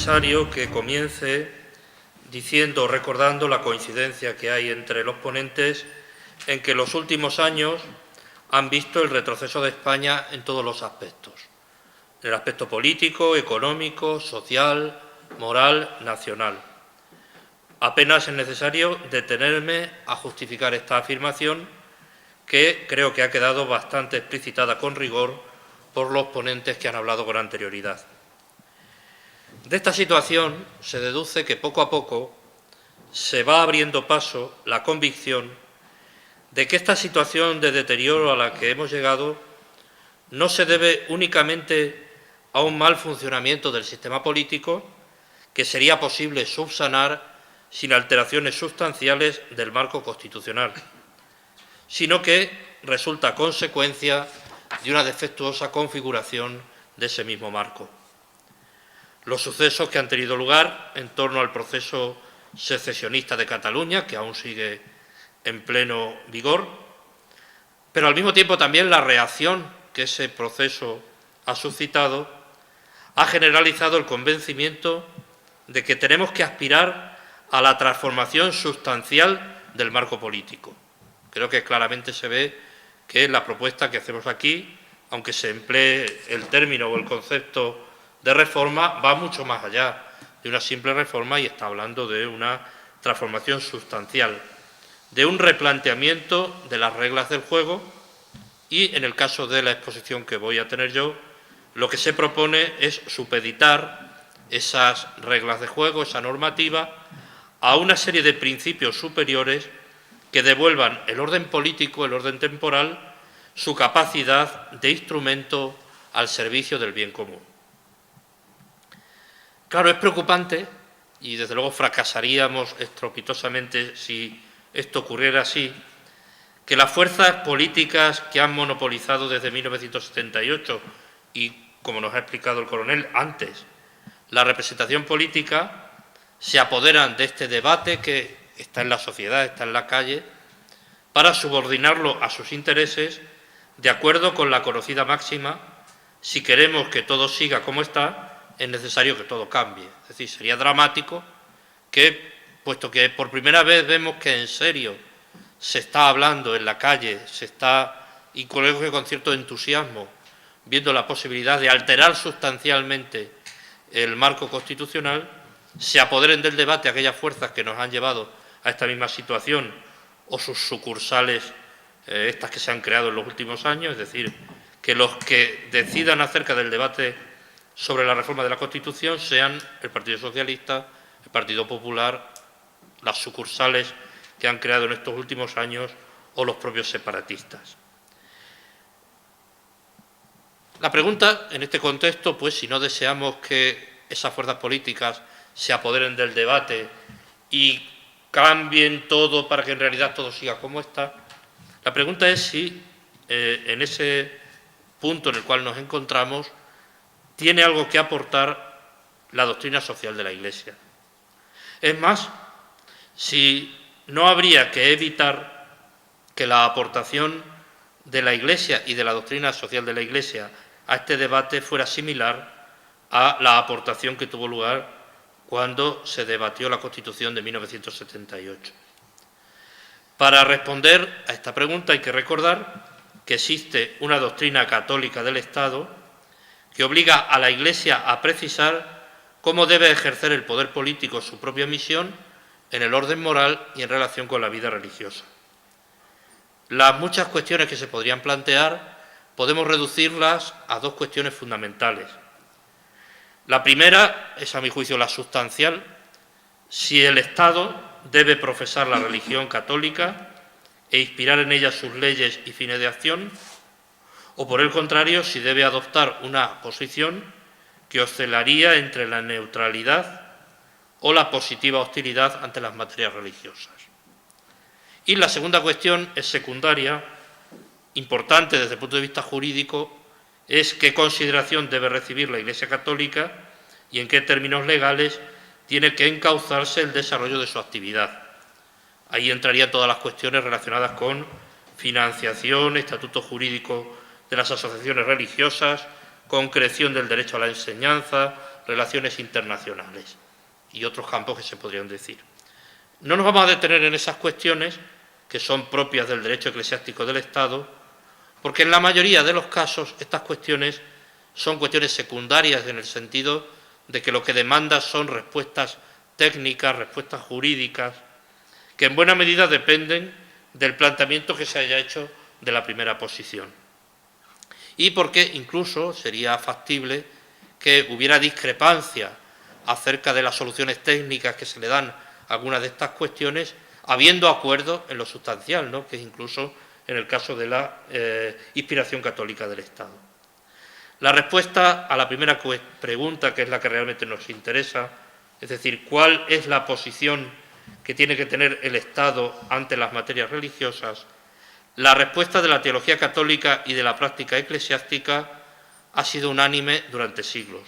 necesario que comience diciendo, recordando la coincidencia que hay entre los ponentes en que los últimos años han visto el retroceso de España en todos los aspectos, en el aspecto político, económico, social, moral, nacional. Apenas es necesario detenerme a justificar esta afirmación que creo que ha quedado bastante explicitada con rigor por los ponentes que han hablado con anterioridad. De esta situación se deduce que poco a poco se va abriendo paso la convicción de que esta situación de deterioro a la que hemos llegado no se debe únicamente a un mal funcionamiento del sistema político que sería posible subsanar sin alteraciones sustanciales del marco constitucional, sino que resulta consecuencia de una defectuosa configuración de ese mismo marco. Los sucesos que han tenido lugar en torno al proceso secesionista de Cataluña, que aún sigue en pleno vigor, pero al mismo tiempo también la reacción que ese proceso ha suscitado, ha generalizado el convencimiento de que tenemos que aspirar a la transformación sustancial del marco político. Creo que claramente se ve que la propuesta que hacemos aquí, aunque se emplee el término o el concepto de reforma, va mucho más allá de una simple reforma y está hablando de una transformación sustancial, de un replanteamiento de las reglas del juego y, en el caso de la exposición que voy a tener yo, lo que se propone es supeditar esas reglas de juego, esa normativa, a una serie de principios superiores que devuelvan el orden político, el orden temporal, su capacidad de instrumento al servicio del bien común. Claro, es preocupante y desde luego fracasaríamos estrepitosamente si esto ocurriera así, que las fuerzas políticas que han monopolizado desde 1978 y, como nos ha explicado el coronel antes, la representación política, se apoderan de este debate que está en la sociedad, está en la calle, para subordinarlo a sus intereses de acuerdo con la conocida máxima: si queremos que todo siga como está, es necesario que todo cambie. Es decir, sería dramático que, puesto que por primera vez vemos que en serio se está hablando en la calle, se está, y creo que con cierto entusiasmo, viendo la posibilidad de alterar sustancialmente el marco constitucional, se apoderen del debate aquellas fuerzas que nos han llevado a esta misma situación o sus sucursales, estas que se han creado en los últimos años, es decir, que los que decidan acerca del debate sobre la reforma de la Constitución sean el Partido Socialista, el Partido Popular, las sucursales que han creado en estos últimos años o los propios separatistas. La pregunta en este contexto, pues, si no deseamos que esas fuerzas políticas se apoderen del debate y cambien todo para que en realidad todo siga como está, la pregunta es si en ese punto en el cual nos encontramos tiene algo que aportar la doctrina social de la Iglesia. Es más, si no habría que evitar que la aportación de la Iglesia y de la doctrina social de la Iglesia a este debate fuera similar a la aportación que tuvo lugar cuando se debatió la Constitución de 1978. Para responder a esta pregunta hay que recordar que existe una doctrina católica del Estado que obliga a la Iglesia a precisar cómo debe ejercer el poder político su propia misión en el orden moral y en relación con la vida religiosa. Las muchas cuestiones que se podrían plantear podemos reducirlas a dos cuestiones fundamentales. La primera es, a mi juicio, la sustancial: si el Estado debe profesar la religión católica e inspirar en ella sus leyes y fines de acción, o por el contrario, si debe adoptar una posición que oscilaría entre la neutralidad o la positiva hostilidad ante las materias religiosas. Y la segunda cuestión es secundaria, importante desde el punto de vista jurídico, es qué consideración debe recibir la Iglesia Católica y en qué términos legales tiene que encauzarse el desarrollo de su actividad. Ahí entrarían todas las cuestiones relacionadas con financiación, estatuto jurídico de las asociaciones religiosas, concreción del derecho a la enseñanza, relaciones internacionales y otros campos que se podrían decir. No nos vamos a detener en esas cuestiones que son propias del derecho eclesiástico del Estado, porque en la mayoría de los casos estas cuestiones son cuestiones secundarias en el sentido de que lo que demanda son respuestas técnicas, respuestas jurídicas, que en buena medida dependen del planteamiento que se haya hecho de la primera posición. Y porque incluso sería factible que hubiera discrepancia acerca de las soluciones técnicas que se le dan a algunas de estas cuestiones, habiendo acuerdo en lo sustancial, ¿no?, que es incluso en el caso de la inspiración católica del Estado. La respuesta a la primera pregunta, que es la que realmente nos interesa, es decir, ¿cuál es la posición que tiene que tener el Estado ante las materias religiosas? La respuesta de la teología católica y de la práctica eclesiástica ha sido unánime durante siglos.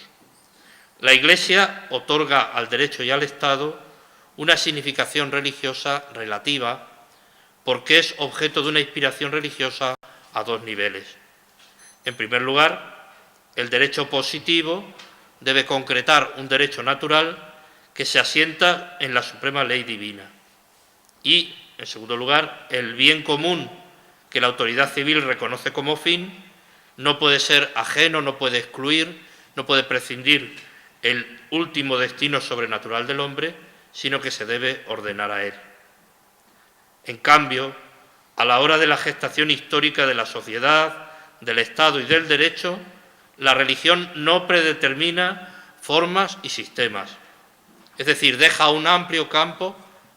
La Iglesia otorga al derecho y al Estado una significación religiosa relativa porque es objeto de una inspiración religiosa a dos niveles. En primer lugar, el derecho positivo debe concretar un derecho natural que se asienta en la suprema ley divina. Y, en segundo lugar, el bien común que la autoridad civil reconoce como fin no puede ser ajeno, no puede excluir, no puede prescindir el último destino sobrenatural del hombre, sino que se debe ordenar a él. En cambio, a la hora de la gestación histórica de la sociedad, del Estado y del derecho, la religión no predetermina formas y sistemas. Es decir, deja un amplio campo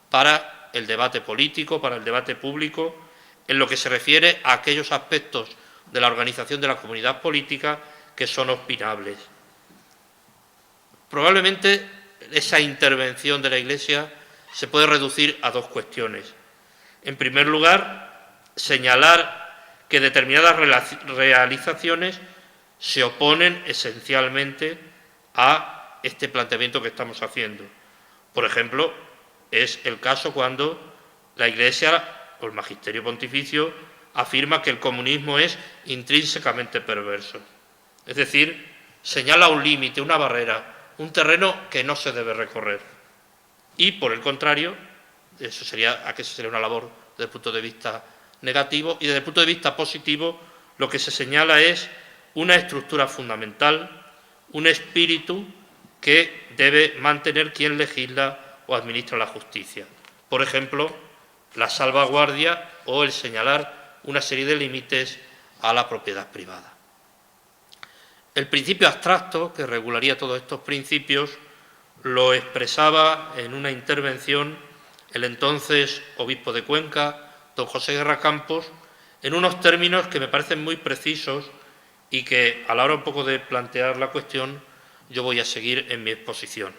para el debate político, para el debate público, en lo que se refiere a aquellos aspectos de la organización de la comunidad política que son opinables. Probablemente esa intervención de la Iglesia se puede reducir a dos cuestiones. En primer lugar, señalar que determinadas realizaciones se oponen esencialmente a este planteamiento que estamos haciendo. Por ejemplo, es el caso cuando la Iglesia o el Magisterio Pontificio afirma que el comunismo es intrínsecamente perverso. Es decir, señala un límite, una barrera, un terreno que no se debe recorrer. Y, por el contrario, eso sería una labor desde el punto de vista negativo, y desde el punto de vista positivo lo que se señala es una estructura fundamental, un espíritu que debe mantener quien legisla o administra la justicia. Por ejemplo, la salvaguardia o el señalar una serie de límites a la propiedad privada. El principio abstracto, que regularía todos estos principios, lo expresaba en una intervención el entonces obispo de Cuenca, don José Guerra Campos, en unos términos que me parecen muy precisos y que, a la hora un poco de plantear la cuestión, yo voy a seguir en mi exposición.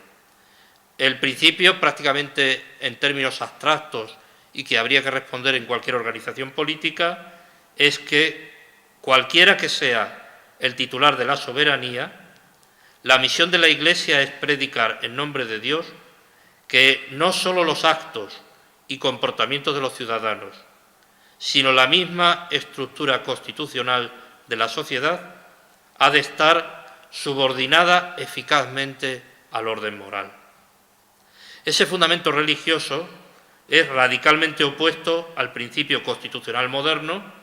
El principio, prácticamente en términos abstractos y que habría que responder en cualquier organización política, es que cualquiera que sea el titular de la soberanía, la misión de la Iglesia es predicar en nombre de Dios que no solo los actos y comportamientos de los ciudadanos, sino la misma estructura constitucional de la sociedad ha de estar subordinada eficazmente al orden moral. Ese fundamento religioso es radicalmente opuesto al principio constitucional moderno,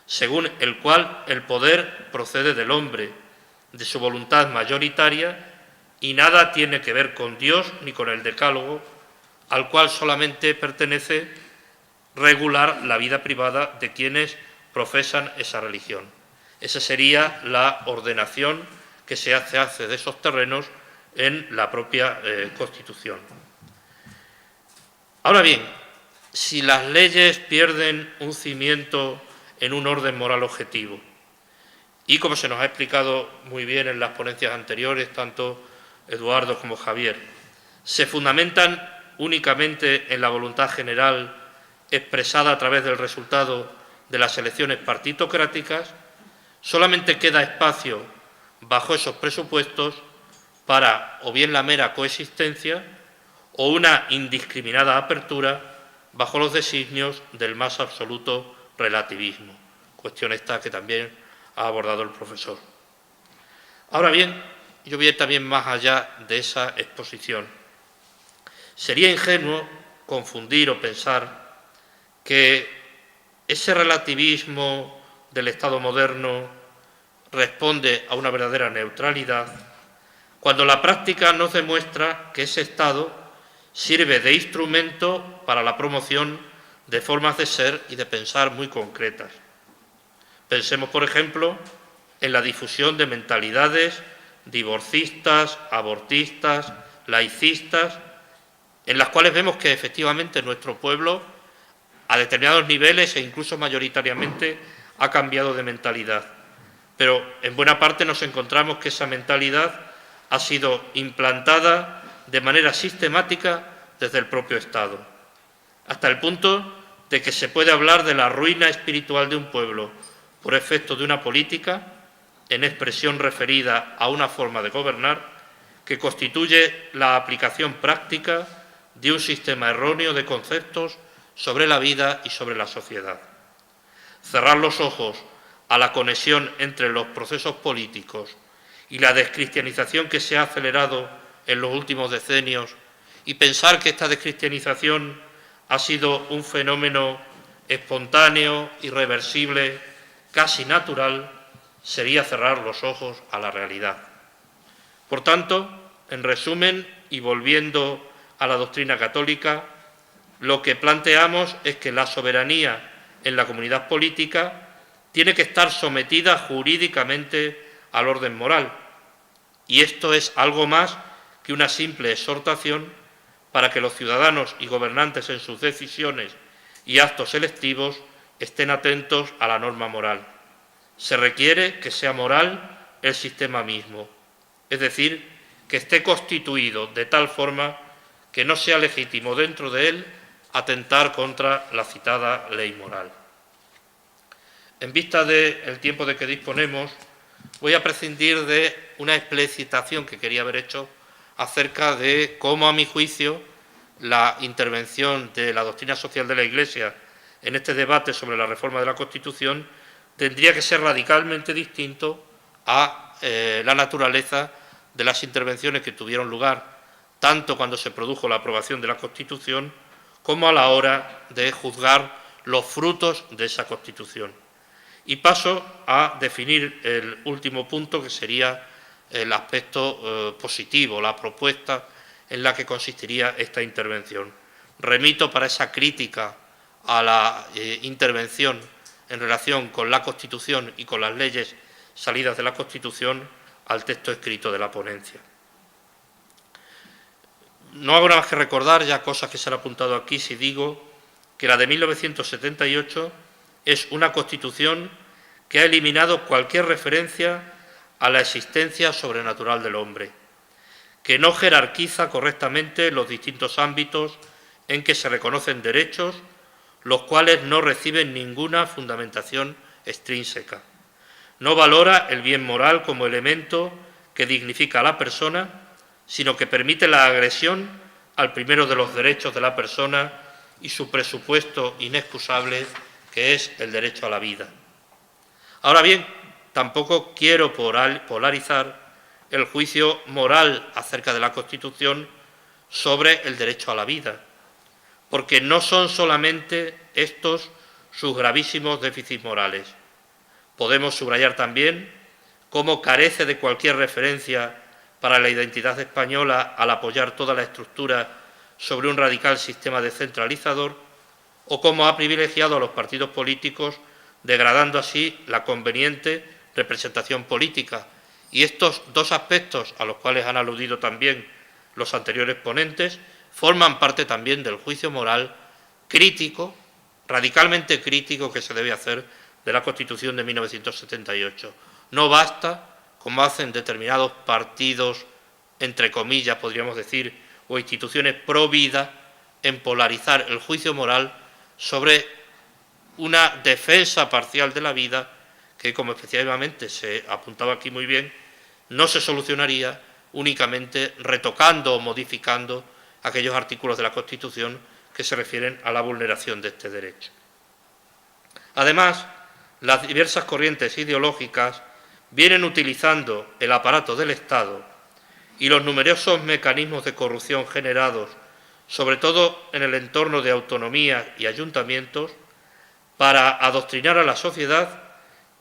según el cual el poder procede del hombre, de su voluntad mayoritaria, y nada tiene que ver con Dios ni con el decálogo, al cual solamente pertenece regular la vida privada de quienes profesan esa religión. Esa sería la ordenación que se hace de esos terrenos en la propia Constitución. Ahora bien, si las leyes pierden un cimiento en un orden moral objetivo, y como se nos ha explicado muy bien en las ponencias anteriores, tanto Eduardo como Javier, se fundamentan únicamente en la voluntad general expresada a través del resultado de las elecciones partitocráticas, solamente queda espacio bajo esos presupuestos para o bien la mera coexistencia o una indiscriminada apertura bajo los designios del más absoluto relativismo, cuestión esta que también ha abordado el profesor. Ahora bien, yo voy a ir también más allá de esa exposición. Sería ingenuo confundir o pensar que ese relativismo del Estado moderno responde a una verdadera neutralidad, cuando la práctica nos demuestra que ese Estado sirve de instrumento para la promoción de formas de ser y de pensar muy concretas. Pensemos, por ejemplo, en la difusión de mentalidades divorcistas, abortistas, laicistas, en las cuales vemos que efectivamente nuestro pueblo, a determinados niveles e incluso mayoritariamente, ha cambiado de mentalidad. Pero en buena parte nos encontramos que esa mentalidad ha sido implantada de manera sistemática desde el propio Estado, hasta el punto de que se puede hablar de la ruina espiritual de un pueblo por efecto de una política, en expresión referida a una forma de gobernar, que constituye la aplicación práctica de un sistema erróneo de conceptos sobre la vida y sobre la sociedad. Cerrar los ojos a la conexión entre los procesos políticos y la descristianización que se ha acelerado en los últimos decenios y pensar que esta descristianización ha sido un fenómeno espontáneo, irreversible, casi natural, sería cerrar los ojos a la realidad. Por tanto, en resumen, y volviendo a la doctrina católica, lo que planteamos es que la soberanía en la comunidad política tiene que estar sometida jurídicamente al orden moral, y esto es algo más que una simple exhortación para que los ciudadanos y gobernantes en sus decisiones y actos electivos estén atentos a la norma moral. Se requiere que sea moral el sistema mismo, es decir, que esté constituido de tal forma que no sea legítimo dentro de él atentar contra la citada ley moral. En vista del tiempo de que disponemos, voy a prescindir de una explicitación que quería haber hecho acerca de cómo, a mi juicio, la intervención de la doctrina social de la Iglesia en este debate sobre la reforma de la Constitución tendría que ser radicalmente distinto a la naturaleza de las intervenciones que tuvieron lugar, tanto cuando se produjo la aprobación de la Constitución como a la hora de juzgar los frutos de esa Constitución. Y paso a definir el último punto, que sería el aspecto positivo, la propuesta en la que consistiría esta intervención. Remito para esa crítica a la intervención en relación con la Constitución y con las leyes salidas de la Constitución al texto escrito de la ponencia. No hago nada más que recordar ya cosas que se han apuntado aquí si digo que la de 1978 es una Constitución que ha eliminado cualquier referencia a la existencia sobrenatural del hombre, que no jerarquiza correctamente los distintos ámbitos en que se reconocen derechos, los cuales no reciben ninguna fundamentación extrínseca. No valora el bien moral como elemento que dignifica a la persona, sino que permite la agresión al primero de los derechos de la persona y su presupuesto inexcusable, que es el derecho a la vida. Ahora bien, tampoco quiero polarizar el juicio moral acerca de la Constitución sobre el derecho a la vida, porque no son solamente estos sus gravísimos déficits morales. Podemos subrayar también cómo carece de cualquier referencia para la identidad española al apoyar toda la estructura sobre un radical sistema descentralizador, o cómo ha privilegiado a los partidos políticos, degradando así la conveniente representación política. Y estos dos aspectos, a los cuales han aludido también los anteriores ponentes, forman parte también del juicio moral crítico, radicalmente crítico, que se debe hacer de la Constitución de 1978. No basta, como hacen determinados partidos, entre comillas, podríamos decir, o instituciones pro vida, en polarizar el juicio moral sobre una defensa parcial de la vida que, como especialmente se apuntaba aquí muy bien, no se solucionaría únicamente retocando o modificando aquellos artículos de la Constitución que se refieren a la vulneración de este derecho. Además, las diversas corrientes ideológicas vienen utilizando el aparato del Estado y los numerosos mecanismos de corrupción generados, sobre todo en el entorno de autonomías y ayuntamientos, para adoctrinar a la sociedad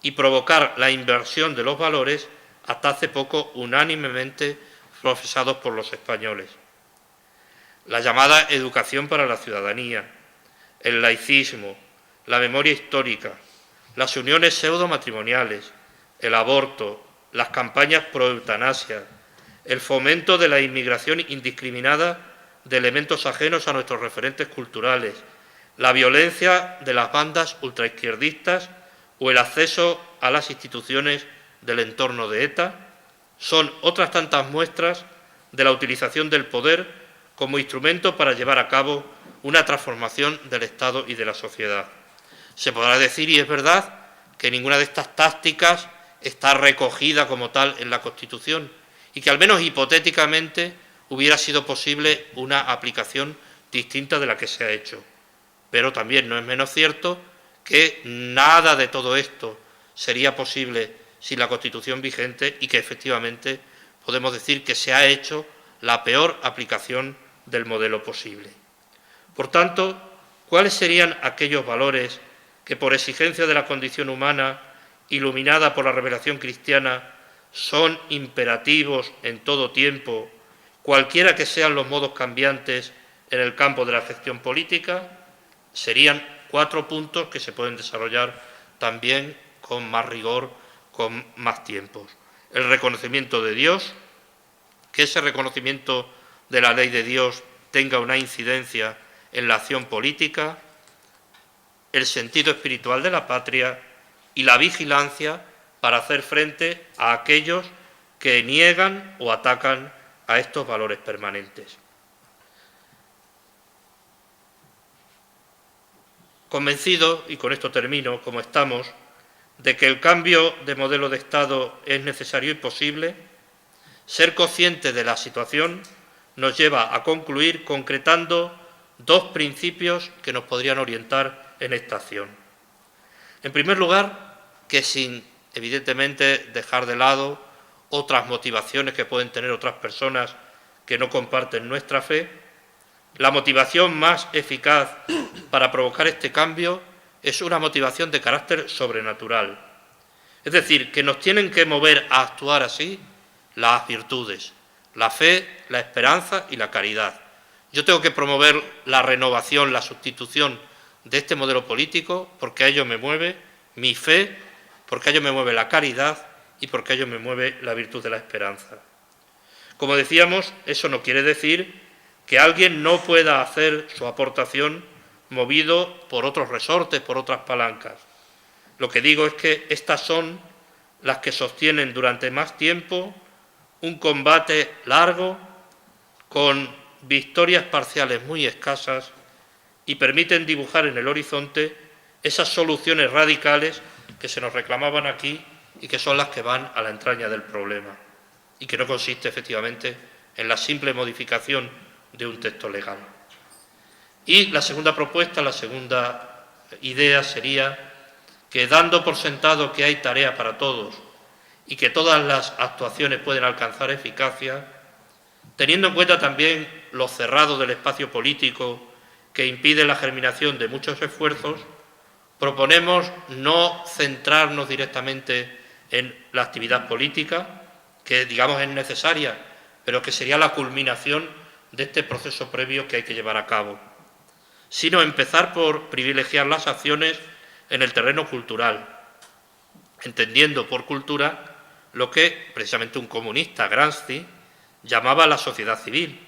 y provocar la inversión de los valores hasta hace poco unánimemente profesados por los españoles. La llamada educación para la ciudadanía, el laicismo, la memoria histórica, las uniones pseudomatrimoniales, el aborto, las campañas pro eutanasia, el fomento de la inmigración indiscriminada de elementos ajenos a nuestros referentes culturales, la violencia de las bandas ultraizquierdistas o el acceso a las instituciones del entorno de ETA, son otras tantas muestras de la utilización del poder como instrumento para llevar a cabo una transformación del Estado y de la sociedad. Se podrá decir, y es verdad, que ninguna de estas tácticas está recogida como tal en la Constitución y que al menos hipotéticamente hubiera sido posible una aplicación distinta de la que se ha hecho. Pero también no es menos cierto que nada de todo esto sería posible sin la Constitución vigente y que efectivamente podemos decir que se ha hecho la peor aplicación del modelo posible. Por tanto, ¿cuáles serían aquellos valores que por exigencia de la condición humana, iluminada por la revelación cristiana, son imperativos en todo tiempo, cualquiera que sean los modos cambiantes en el campo de la gestión política? Serían 4 puntos que se pueden desarrollar también con más rigor, con más tiempos. El reconocimiento de Dios, que ese reconocimiento de la ley de Dios tenga una incidencia en la acción política, el sentido espiritual de la patria y la vigilancia para hacer frente a aquellos que niegan o atacan a estos valores permanentes. Convencido, y con esto termino, como estamos, de que el cambio de modelo de Estado es necesario y posible, ser consciente de la situación nos lleva a concluir concretando 2 principios que nos podrían orientar en esta acción. En primer lugar, que sin, evidentemente, dejar de lado otras motivaciones que pueden tener otras personas que no comparten nuestra fe, la motivación más eficaz para provocar este cambio es una motivación de carácter sobrenatural. Es decir, que nos tienen que mover a actuar así las virtudes, la fe, la esperanza y la caridad. Yo tengo que promover la renovación, la sustitución de este modelo político porque a ello me mueve mi fe, porque a ello me mueve la caridad y porque a ello me mueve la virtud de la esperanza. Como decíamos, eso no quiere decir que alguien no pueda hacer su aportación movido por otros resortes, por otras palancas. Lo que digo es que estas son las que sostienen durante más tiempo un combate largo con victorias parciales muy escasas y permiten dibujar en el horizonte esas soluciones radicales que se nos reclamaban aquí y que son las que van a la entraña del problema y que no consiste efectivamente en la simple modificación de un texto legal. Y la segunda propuesta, la segunda idea sería que, dando por sentado que hay tarea para todos y que todas las actuaciones pueden alcanzar eficacia, teniendo en cuenta también lo cerrado del espacio político que impide la germinación de muchos esfuerzos, proponemos no centrarnos directamente en la actividad política, que digamos es necesaria, pero que sería la culminación de este proceso previo que hay que llevar a cabo, sino empezar por privilegiar las acciones en el terreno cultural, entendiendo por cultura lo que precisamente un comunista, Gramsci, llamaba la sociedad civil,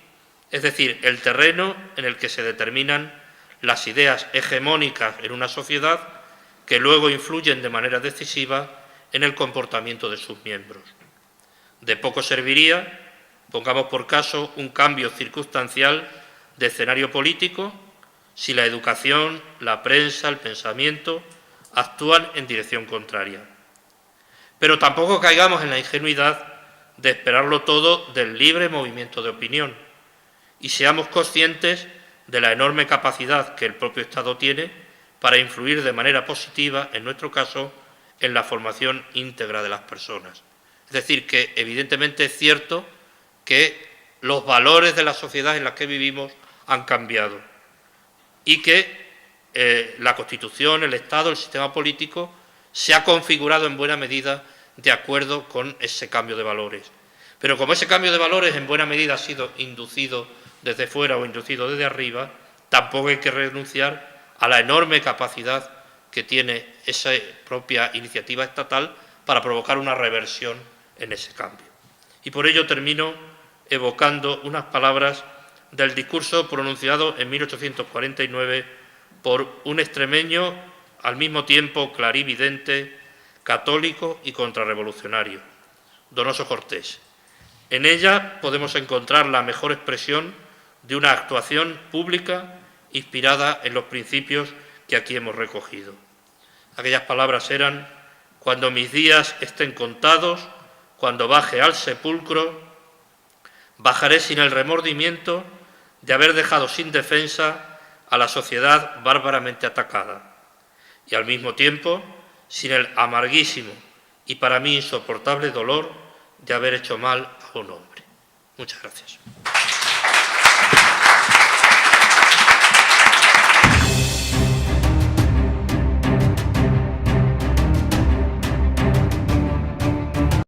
es decir, el terreno en el que se determinan las ideas hegemónicas en una sociedad que luego influyen de manera decisiva en el comportamiento de sus miembros. De poco serviría, pongamos por caso, un cambio circunstancial de escenario político si la educación, la prensa, el pensamiento actúan en dirección contraria. Pero tampoco caigamos en la ingenuidad de esperarlo todo del libre movimiento de opinión y seamos conscientes de la enorme capacidad que el propio Estado tiene para influir de manera positiva, en nuestro caso, en la formación íntegra de las personas. Es decir, que evidentemente es cierto que los valores de la sociedad en la que vivimos han cambiado y que la Constitución, el Estado, el sistema político se ha configurado en buena medida de acuerdo con ese cambio de valores. Pero como ese cambio de valores en buena medida ha sido inducido desde fuera o inducido desde arriba, tampoco hay que renunciar a la enorme capacidad que tiene esa propia iniciativa estatal para provocar una reversión en ese cambio. Y por ello termino evocando unas palabras del discurso pronunciado en 1849 por un extremeño al mismo tiempo clarividente, católico y contrarrevolucionario, Donoso Cortés. En ella podemos encontrar la mejor expresión de una actuación pública inspirada en los principios que aquí hemos recogido. Aquellas palabras eran: cuando mis días estén contados, cuando baje al sepulcro, bajaré sin el remordimiento de haber dejado sin defensa a la sociedad bárbaramente atacada, y al mismo tiempo sin el amarguísimo y para mí insoportable dolor de haber hecho mal a un hombre. Muchas gracias.